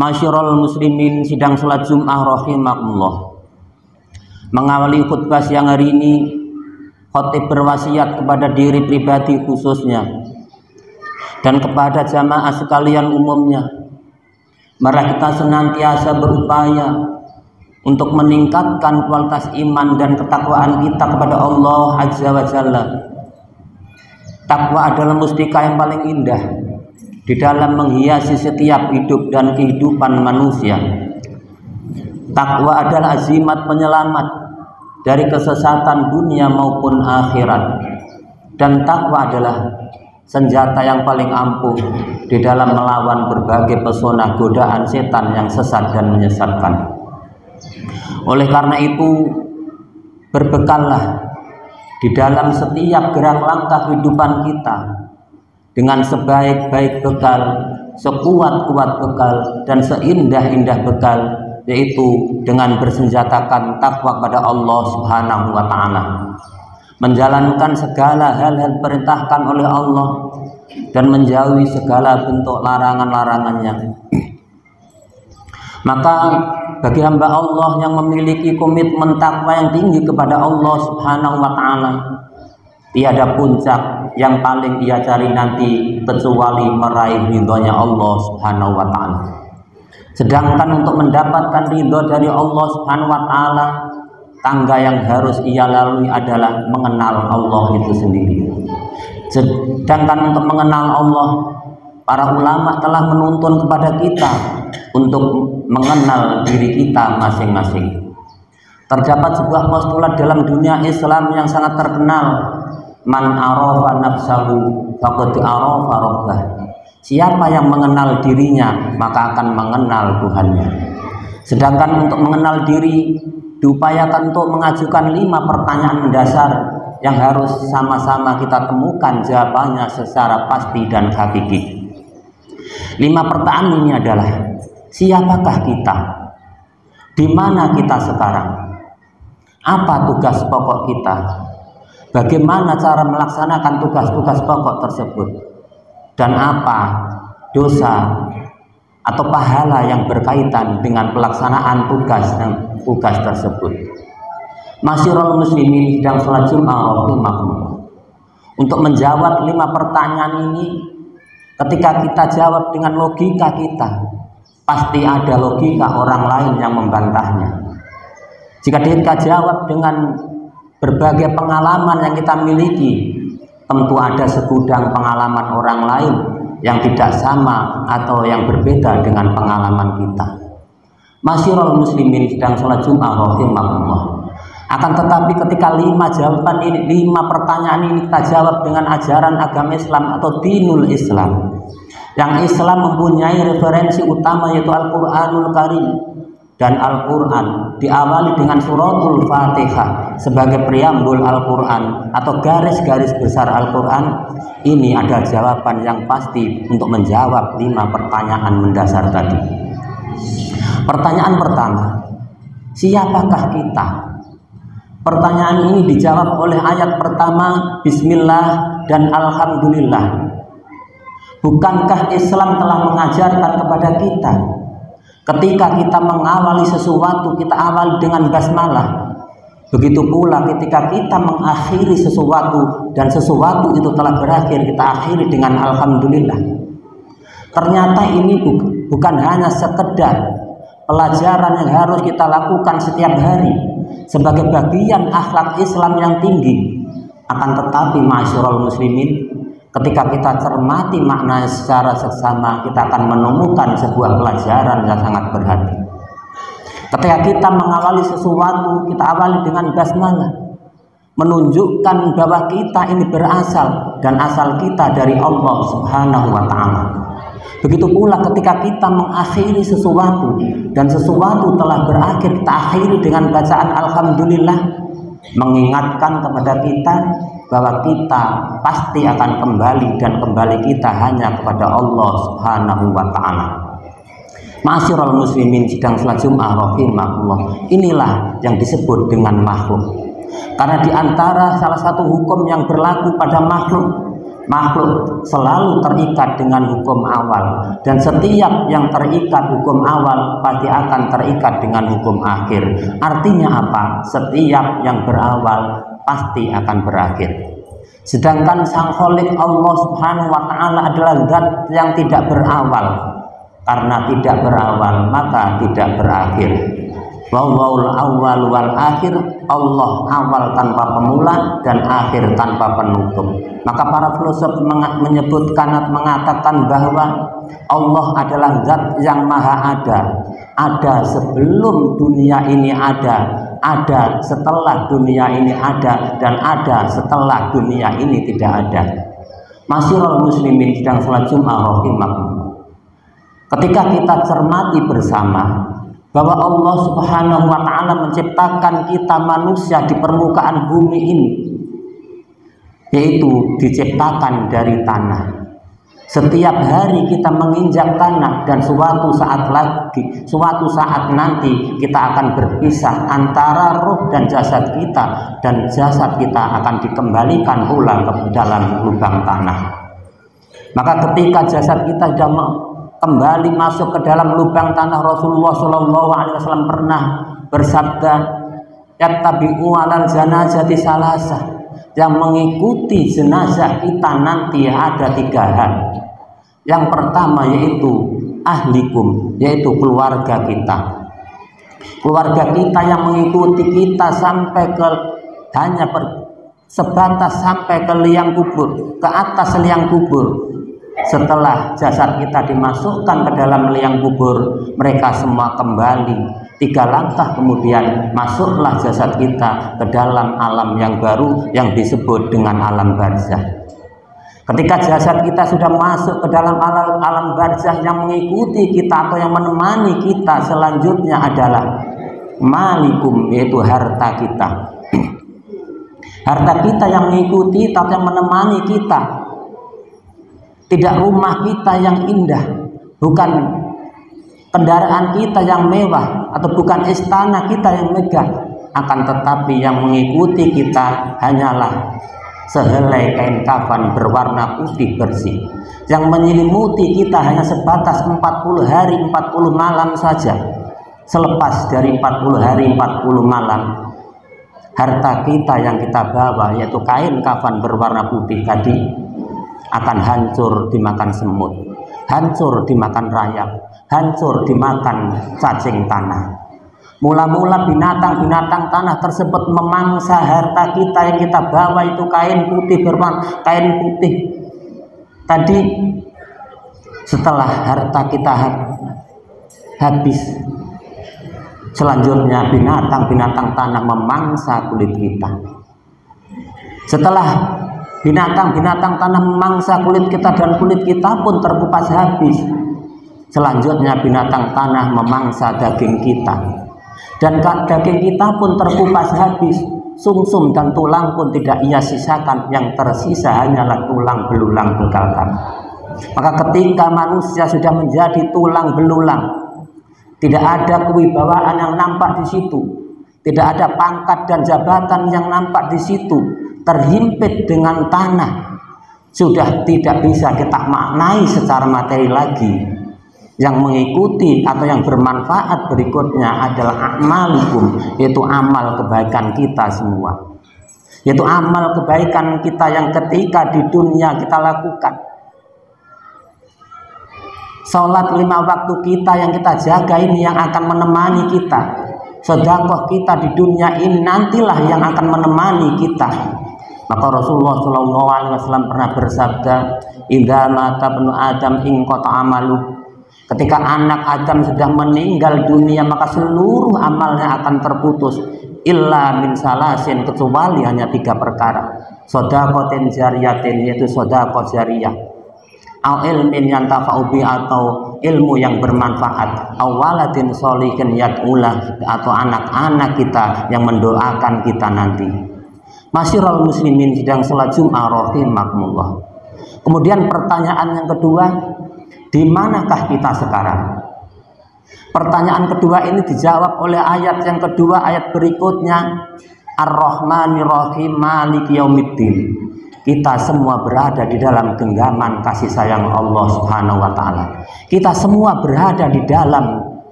Masyarul muslimin, sidang salat Jumat rahimakumullah. Mengawali khutbah siang hari ini, khatib berwasiat kepada diri pribadi khususnya dan kepada jamaah sekalian umumnya. Mari kita senantiasa berupaya untuk meningkatkan kualitas iman dan ketakwaan kita kepada Allah Azza wa Jalla. Takwa adalah mustika yang paling indah di dalam menghiasi setiap hidup dan kehidupan manusia. Takwa adalah azimat penyelamat dari kesesatan dunia maupun akhirat, dan takwa adalah senjata yang paling ampuh di dalam melawan berbagai pesona godaan setan yang sesat dan menyesatkan. Oleh karena itu, berbekallah di dalam setiap gerak langkah kehidupan kita dengan sebaik-baik bekal, sekuat-kuat bekal, dan seindah-indah bekal, yaitu dengan bersenjatakan takwa kepada Allah Subhanahu wa Ta'ala, menjalankan segala hal-hal perintahkan oleh Allah dan menjauhi segala bentuk larangan-larangannya. Maka bagi hamba Allah yang memiliki komitmen takwa yang tinggi kepada Allah Subhanahu wa Ta'ala, tiada puncak yang paling ia cari nanti kecuali meraih ridhonya Allah Subhanahu wa Ta'ala. Sedangkan untuk mendapatkan ridho dari Allah Subhanahu wa Ta'ala, tangga yang harus ia lalui adalah mengenal Allah itu sendiri. Sedangkan untuk mengenal Allah, para ulama telah menuntun kepada kita untuk mengenal diri kita masing-masing. Terdapat sebuah postulat dalam dunia Islam yang sangat terkenal, man arafa nafsahu faqad arafa rabbah. Siapa yang mengenal dirinya maka akan mengenal Tuhannya. Sedangkan untuk mengenal diri diupayakan untuk mengajukan 5 pertanyaan mendasar yang harus sama-sama kita temukan jawabannya secara pasti dan hakiki. 5 pertanyaan ini adalah: siapakah kita? Di mana kita sekarang? Apa tugas pokok kita? Bagaimana cara melaksanakan tugas-tugas pokok tersebut? Dan apa dosa atau pahala yang berkaitan dengan pelaksanaan tugas tersebut? Masyarul muslimin sedang sholat Jumat rahimakumullah. Untuk menjawab 5 pertanyaan ini, ketika kita jawab dengan logika kita, pasti ada logika orang lain yang membantahnya. Jika kita jawab dengan berbagai pengalaman yang kita miliki, tentu ada segudang pengalaman orang lain yang tidak sama atau yang berbeda dengan pengalaman kita. Masyarul muslimin sedang sholat Jumat rahimakumullah. Akan tetapi ketika 5 jawaban ini, 5 pertanyaan ini kita jawab dengan ajaran agama Islam atau dinul Islam, yang Islam mempunyai referensi utama yaitu Al-Quranul Karim, dan Al-Quran diawali dengan suratul Fatihah sebagai preambul Al-Quran atau garis-garis besar Al-Quran. Ini ada jawaban yang pasti untuk menjawab 5 pertanyaan mendasar tadi. Pertanyaan pertama, siapakah kita? Pertanyaan ini dijawab oleh ayat pertama, Bismillah dan Alhamdulillah. Bukankah Islam telah mengajarkan kepada kita, ketika kita mengawali sesuatu, kita awali dengan basmalah. Begitu pula ketika kita mengakhiri sesuatu dan sesuatu itu telah berakhir, kita akhiri dengan Alhamdulillah. Ternyata ini bukan hanya sekedar pelajaran yang harus kita lakukan setiap hari sebagai bagian akhlak Islam yang tinggi. Akan tetapi masyarul muslimin, ketika kita cermati maknanya secara seksama, kita akan menemukan sebuah pelajaran yang sangat berarti. Ketika kita mengawali sesuatu, kita awali dengan basmalah, menunjukkan bahwa kita ini berasal dan asal kita dari Allah Subhanahu wa Ta'ala. Begitu pula ketika kita mengakhiri sesuatu dan sesuatu telah berakhir, kita akhiri dengan bacaan Alhamdulillah, mengingatkan kepada kita bahwa kita pasti akan kembali, dan kembali kita hanya kepada Allah Subhanahu wa Ta'ala. Masyarul muslimin sedang sholat Jumat rahimakumullah. Inilah yang disebut dengan makhluk. Karena di antara salah satu hukum yang berlaku pada makhluk, Makhluk selalu terikat dengan hukum awal, dan setiap yang terikat hukum awal pasti akan terikat dengan hukum akhir. Artinya apa? Setiap yang berawal pasti akan berakhir. Sedangkan Sang Khalik Allah Subhanahu wa Ta'ala adalah zat yang tidak berawal. Karena tidak berawal maka tidak berakhir. Wallahul awwal wal akhir, Allah awal tanpa pemula dan akhir tanpa penutup. Maka para filosof menyebutkan atau mengatakan bahwa Allah adalah zat yang maha ada sebelum dunia ini ada setelah dunia ini ada, dan ada setelah dunia ini tidak ada. Masyiral muslimin sedang salat Jumat rahimakumullah. Ketika kita cermati bersama bahwa Allah Subhanahu wa Ta'ala menciptakan kita manusia di permukaan bumi ini, yaitu diciptakan dari tanah. Setiap hari kita menginjak tanah, dan suatu saat nanti kita akan berpisah antara roh dan jasad kita, dan jasad kita akan dikembalikan pulang ke dalam lubang tanah. Maka ketika jasad kita sudah kembali masuk ke dalam lubang tanah, Rasulullah SAW pernah bersabda, yattabi'u alal janazati salasah, yang mengikuti jenazah kita nanti ada 3 hal. Yang pertama yaitu ahlikum, yaitu keluarga kita. Keluarga kita yang mengikuti kita sampai ke sebatas sampai ke liang kubur, ke atas liang kubur. Setelah jasad kita dimasukkan ke dalam liang kubur, mereka semua kembali 3 langkah kemudian masuklah jasad kita ke dalam alam yang baru yang disebut dengan alam barzah. Ketika jasad kita sudah masuk ke dalam alam barzah, yang mengikuti kita atau yang menemani kita selanjutnya adalah malikum, yaitu harta kita. Harta kita yang mengikuti atau yang menemani kita. Tidak rumah kita yang indah, bukan kendaraan kita yang mewah, atau bukan istana kita yang megah, akan tetapi yang mengikuti kita hanyalah sehelai kain kafan berwarna putih bersih, yang menyelimuti kita hanya sebatas 40 hari 40 malam saja. Selepas dari 40 hari 40 malam, harta kita yang kita bawa, yaitu kain kafan berwarna putih tadi, akan hancur dimakan semut, hancur dimakan rayap, hancur dimakan cacing tanah. Mula-mula binatang-binatang tanah tersebut memangsa harta kita yang kita bawa, itu kain putih kain putih tadi. Setelah harta kita habis, selanjutnya binatang-binatang tanah memangsa kulit kita. Setelah binatang-binatang tanah memangsa kulit kita dan kulit kita pun terkupas habis, selanjutnya binatang tanah memangsa daging kita, dan daging kita pun terkupas habis. Sumsum dan tulang pun tidak ia sisakan, yang tersisa hanyalah tulang belulang bekal kami. Maka ketika manusia sudah menjadi tulang belulang, tidak ada kewibawaan yang nampak di situ, tidak ada pangkat dan jabatan yang nampak di situ, terhimpit dengan tanah, sudah tidak bisa kita maknai secara materi lagi. Yang mengikuti atau yang bermanfaat berikutnya adalah a'malikum, yaitu amal kebaikan kita semua, yaitu amal kebaikan kita yang ketika di dunia kita lakukan. Sholat 5 waktu kita yang kita jaga ini yang akan menemani kita. Sedekah kita di dunia ini nantilah yang akan menemani kita. Maka Rasulullah SAW pernah bersabda, idza mata ibnu Adam inqata amalu. Ketika anak Adam sudah meninggal dunia, maka seluruh amalnya akan terputus, illa min salasin, kecuali hanya 3 perkara. Shadaqatin jariyatin, yaitu sedekah jariyah, au ilmin yantafa'u bi, atau ilmu yang bermanfaat, au waladin sholihin yad'ulah, atau anak-anak kita yang mendoakan kita nanti. Masyiral muslimin sedang salat Jumat rahimakumullah. Kemudian pertanyaan yang kedua, di manakah kita sekarang? Pertanyaan kedua ini dijawab oleh ayat yang kedua, ayat berikutnya, Ar-Rahmanir Rahim Maliki Yaumiddin, kita semua berada di dalam genggaman kasih sayang Allah Subhanahu wa taala. Kita semua berada di dalam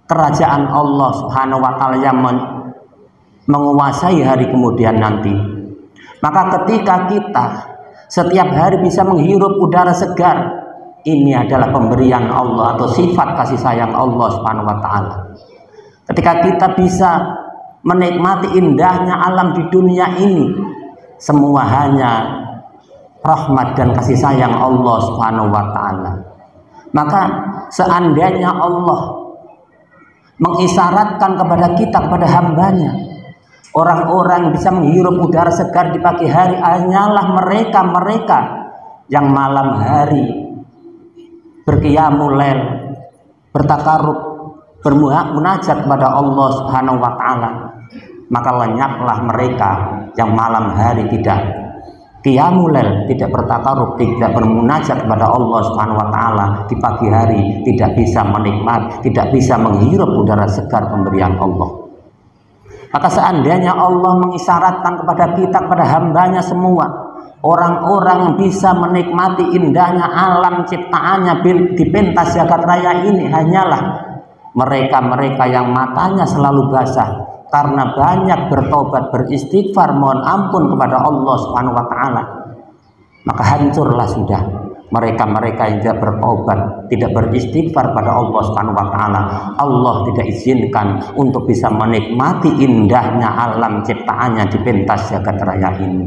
kerajaan Allah Subhanahu wa taala yang menguasai hari kemudian nanti. Maka ketika kita setiap hari bisa menghirup udara segar, ini adalah pemberian Allah atau sifat kasih sayang Allah Subhanahu wa taala. Ketika kita bisa menikmati indahnya alam di dunia ini, semua hanya rahmat dan kasih sayang Allah Subhanahu wa taala. Maka seandainya Allah mengisyaratkan kepada kita, kepada hambanya, orang-orang bisa menghirup udara segar di pagi hari hanyalah mereka-mereka yang malam hari berqiyamul lail, bertakarub, bermunajat kepada Allah Subhanahu wa taala. Maka lenyaplah mereka yang malam hari tidak qiyamul lail, tidak bertakarub, tidak bermunajat kepada Allah Subhanahu wa taala, di pagi hari tidak bisa menikmati, tidak bisa menghirup udara segar pemberian Allah. Maka seandainya Allah mengisyaratkan kepada kita, kepada hambanya semua, orang-orang yang bisa menikmati indahnya alam ciptaannya di pentas jagat raya ini hanyalah mereka-mereka yang matanya selalu basah karena banyak bertobat, beristighfar, mohon ampun kepada Allah Subhanahu wa taala. Maka hancurlah sudah mereka-mereka yang tidak bertobat, tidak beristighfar pada Allah Subhanahu wa taala. Allah tidak izinkan untuk bisa menikmati indahnya alam ciptaannya di pentas jagat raya ini.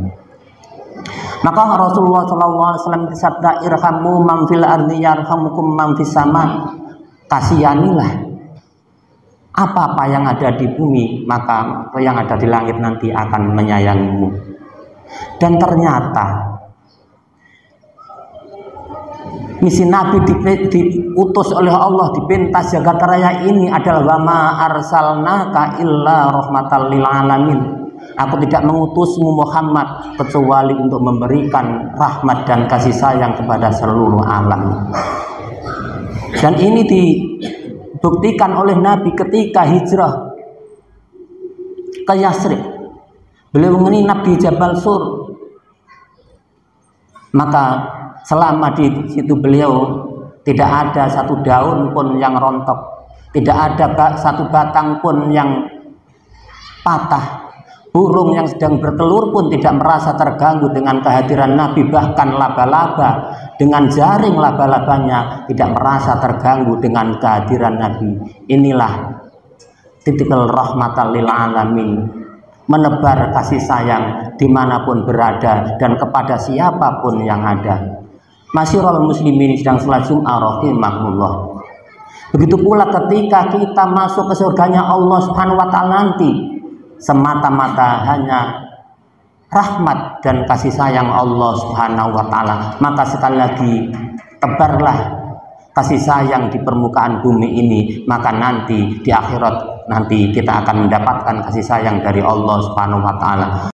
Maka Rasulullah SAW bersabda, irhamu man fil ardi yarhamukum man fis sama. Kasihanilah apa-apa yang ada di bumi, maka yang ada di langit nanti akan menyayangimu. Dan ternyata misi Nabi diutus oleh Allah di pentas jagat raya ini adalah wama arsalnaka illa rahmatal lil alamin. Aku tidak mengutusmu Muhammad kecuali untuk memberikan rahmat dan kasih sayang kepada seluruh alam. Dan ini dibuktikan oleh Nabi ketika hijrah ke Yasrib. Beliau menginap di Jabal Sur. Maka selama di situ beliau tidak ada satu daun pun yang rontok, tidak ada satu batang pun yang patah. Burung yang sedang bertelur pun tidak merasa terganggu dengan kehadiran Nabi. Bahkan laba-laba dengan jaring laba-labanya tidak merasa terganggu dengan kehadiran Nabi. Inilah titikal rahmatan lil alamin, menebar kasih sayang dimanapun berada dan kepada siapapun yang ada. Masyiral muslimin sedang salat Jum'ah rahimahullah. Begitu pula ketika kita masuk ke surganya Allah Subhanahu wa taala nanti, semata-mata hanya rahmat dan kasih sayang Allah Subhanahu wa taala. Maka sekali lagi tebarlah kasih sayang di permukaan bumi ini, maka nanti di akhirat nanti kita akan mendapatkan kasih sayang dari Allah Subhanahu wa taala.